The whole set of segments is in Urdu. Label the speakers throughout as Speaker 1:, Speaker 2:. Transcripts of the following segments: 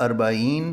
Speaker 1: 40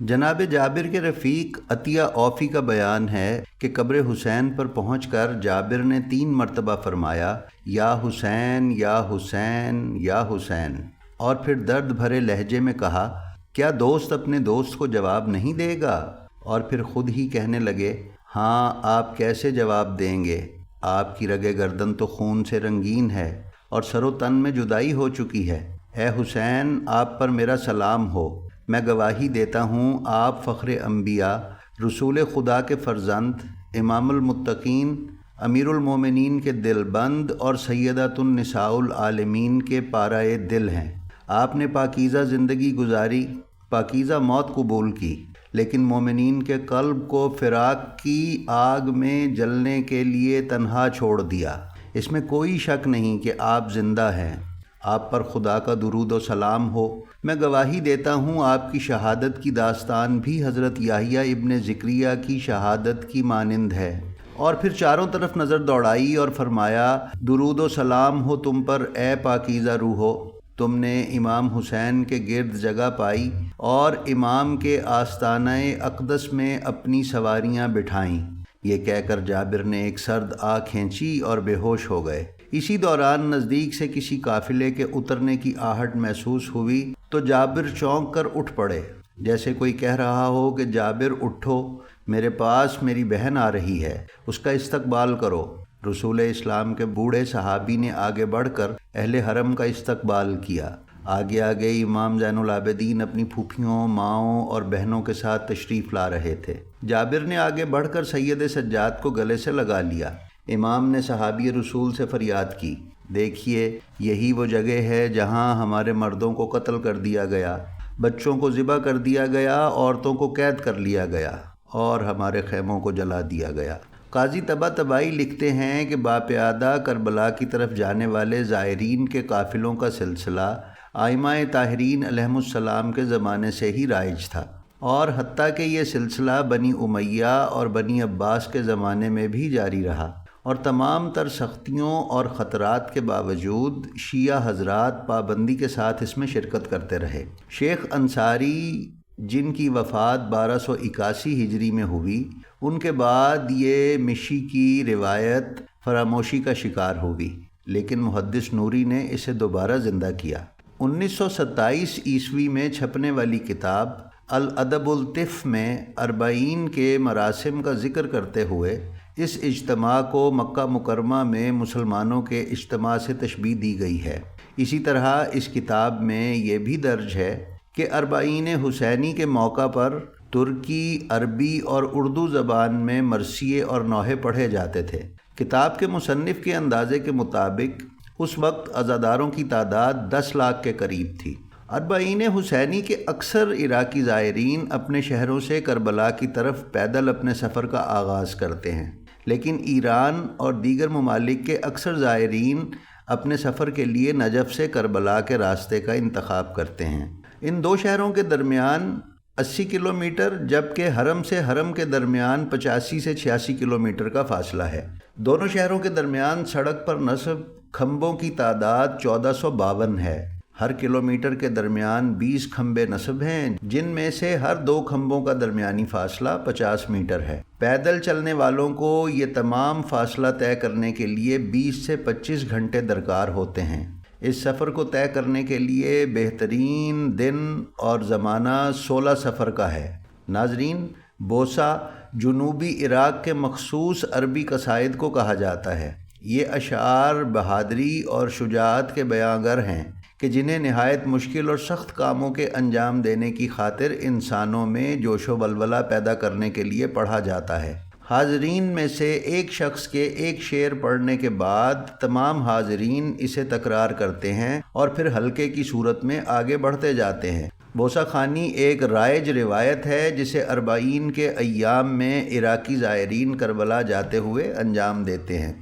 Speaker 1: جناب جابر کے رفیق عطیہ اوفی کا بیان ہے کہ قبر حسین پر پہنچ کر جابر نے 3 مرتبہ فرمایا یا حسین یا حسین یا حسین، اور پھر درد بھرے لہجے میں کہا کیا دوست اپنے دوست کو جواب نہیں دے گا؟ اور پھر خود ہی کہنے لگے ہاں آپ کیسے جواب دیں گے، آپ کی رگے گردن تو خون سے رنگین ہے اور سر و تن میں جدائی ہو چکی ہے۔ اے حسین آپ پر میرا سلام ہو، میں گواہی دیتا ہوں آپ فخر انبیاء، رسول خدا کے فرزند، امام المتقین، امیر المومنین کے دل بند اور سیدۃ النساء العالمین کے پارائے دل ہیں۔ آپ نے پاکیزہ زندگی گزاری، پاکیزہ موت قبول کی، لیکن مومنین کے قلب کو فراق کی آگ میں جلنے کے لیے تنہا چھوڑ دیا۔ اس میں کوئی شک نہیں کہ آپ زندہ ہیں۔ آپ پر خدا کا درود و سلام ہو۔ میں گواہی دیتا ہوں آپ کی شہادت کی داستان بھی حضرت یحییٰ ابن زکریا کی شہادت کی مانند ہے۔ اور پھر چاروں طرف نظر دوڑائی اور فرمایا درود و سلام ہو تم پر اے پاکیزہ روحو، تم نے امام حسین کے گرد جگہ پائی اور امام کے آستانہ اقدس میں اپنی سواریاں بٹھائیں۔ یہ کہہ کر جابر نے ایک سرد آہ کھینچی اور بے ہوش ہو گئے۔ اسی دوران نزدیک سے کسی قافلے کے اترنے کی آہٹ محسوس ہوئی تو جابر چونک کر اٹھ پڑے، جیسے کوئی کہہ رہا ہو کہ جابر اٹھو، میرے پاس میری بہن آ رہی ہے، اس کا استقبال کرو۔ رسول اسلام کے بوڑھے صحابی نے آگے بڑھ کر اہل حرم کا استقبال کیا۔ آگے آگے امام زین العابدین اپنی پھوپھیوں، ماؤں اور بہنوں کے ساتھ تشریف لا رہے تھے۔ جابر نے آگے بڑھ کر سید سجاد کو گلے سے لگا لیا۔ امام نے صحابی رسول سے فریاد کی، دیکھیے یہی وہ جگہ ہے جہاں ہمارے مردوں کو قتل کر دیا گیا، بچوں کو ذبح کر دیا گیا، عورتوں کو قید کر لیا گیا اور ہمارے خیموں کو جلا دیا گیا۔ قاضی طباطبائی لکھتے ہیں کہ باپیادہ کربلا کی طرف جانے والے زائرین کے قافلوں کا سلسلہ ائمہ طاہرین علیہم السلام کے زمانے سے ہی رائج تھا، اور حتیٰ کہ یہ سلسلہ بنی امیہ اور بنی عباس کے زمانے میں بھی جاری رہا، اور تمام تر سختیوں اور خطرات کے باوجود شیعہ حضرات پابندی کے ساتھ اس میں شرکت کرتے رہے۔ شیخ انصاری جن کی وفات 1281 ہجری میں ہوئی، ان کے بعد یہ مشی کی روایت فراموشی کا شکار ہوئی، لیکن محدث نوری نے اسے دوبارہ زندہ کیا۔ 1927 عیسوی میں چھپنے والی کتاب الادب الطف میں 40 کے مراسم کا ذکر کرتے ہوئے اس اجتماع کو مکہ مکرمہ میں مسلمانوں کے اجتماع سے تشبیہ دی گئی ہے۔ اسی طرح اس کتاب میں یہ بھی درج ہے کہ 40 حسینی کے موقع پر ترکی، عربی اور اردو زبان میں مرثیے اور نوحے پڑھے جاتے تھے۔ کتاب کے مصنف کے اندازے کے مطابق اس وقت عزاداروں کی تعداد 10 لاکھ کے قریب تھی۔ 40 حسینی کے اکثر عراقی زائرین اپنے شہروں سے کربلا کی طرف پیدل اپنے سفر کا آغاز کرتے ہیں، لیکن ایران اور دیگر ممالک کے اکثر زائرین اپنے سفر کے لیے نجف سے کربلا کے راستے کا انتخاب کرتے ہیں۔ ان دو شہروں کے درمیان 80 کلومیٹر جبکہ حرم سے حرم کے درمیان 85 سے 86 کلومیٹر کا فاصلہ ہے۔ دونوں شہروں کے درمیان سڑک پر نصب کھمبوں کی تعداد 1452 ہے۔ ہر کلومیٹر کے درمیان 20 کھمبے نصب ہیں، جن میں سے ہر 2 کھمبوں کا درمیانی فاصلہ 50 میٹر ہے۔ پیدل چلنے والوں کو یہ تمام فاصلہ طے کرنے کے لیے 20 سے 25 گھنٹے درکار ہوتے ہیں۔ اس سفر کو طے کرنے کے لیے بہترین دن اور زمانہ 16 سفر کا ہے۔ ناظرین، بوسہ جنوبی عراق کے مخصوص عربی قصائد کو کہا جاتا ہے۔ یہ اشعار بہادری اور شجاعت کے بیانگر ہیں کہ جنہیں نہایت مشکل اور سخت کاموں کے انجام دینے کی خاطر انسانوں میں جوش و ولولہ پیدا کرنے کے لیے پڑھا جاتا ہے۔ حاضرین میں سے ایک شخص کے ایک شعر پڑھنے کے بعد تمام حاضرین اسے تکرار کرتے ہیں اور پھر حلقے کی صورت میں آگے بڑھتے جاتے ہیں۔ بوسہ خوانی ایک رائج روایت ہے جسے 40 کے ایام میں عراقی زائرین کربلا جاتے ہوئے انجام دیتے ہیں۔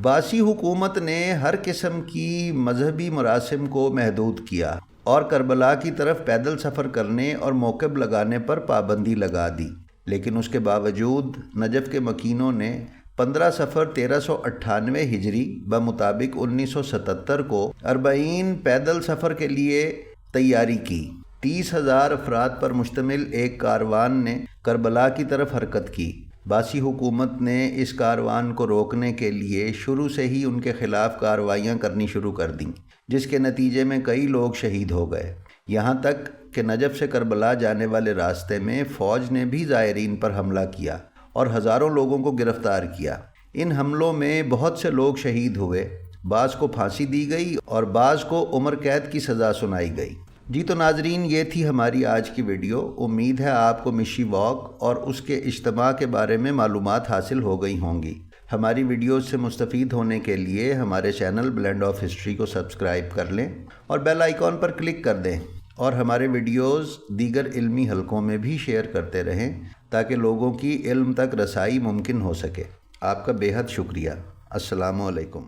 Speaker 1: باسی حکومت نے ہر قسم کی مذہبی مراسم کو محدود کیا اور کربلا کی طرف پیدل سفر کرنے اور موقب لگانے پر پابندی لگا دی، لیکن اس کے باوجود نجف کے مکینوں نے 15 صفر 1398 ہجری بمطابق 1977 کو 40 پیدل سفر کے لیے تیاری کی۔ 30,000 افراد پر مشتمل ایک کاروان نے کربلا کی طرف حرکت کی۔ باسی حکومت نے اس کاروان کو روکنے کے لیے شروع سے ہی ان کے خلاف کارروائیاں کرنی شروع کر دیں، جس کے نتیجے میں کئی لوگ شہید ہو گئے، یہاں تک کہ نجف سے کربلا جانے والے راستے میں فوج نے بھی زائرین پر حملہ کیا اور ہزاروں لوگوں کو گرفتار کیا۔ ان حملوں میں بہت سے لوگ شہید ہوئے، بعض کو پھانسی دی گئی اور بعض کو عمر قید کی سزا سنائی گئی۔ جی تو ناظرین، یہ تھی ہماری آج کی ویڈیو۔ امید ہے آپ کو مشی واک اور اس کے اجتماع کے بارے میں معلومات حاصل ہو گئی ہوں گی۔ ہماری ویڈیوز سے مستفید ہونے کے لیے ہمارے چینل بلینڈ آف ہسٹری کو سبسکرائب کر لیں اور بیل آئیکن پر کلک کر دیں، اور ہمارے ویڈیوز دیگر علمی حلقوں میں بھی شیئر کرتے رہیں تاکہ لوگوں کی علم تک رسائی ممکن ہو سکے۔ آپ کا بے حد شکریہ۔ السلام علیکم۔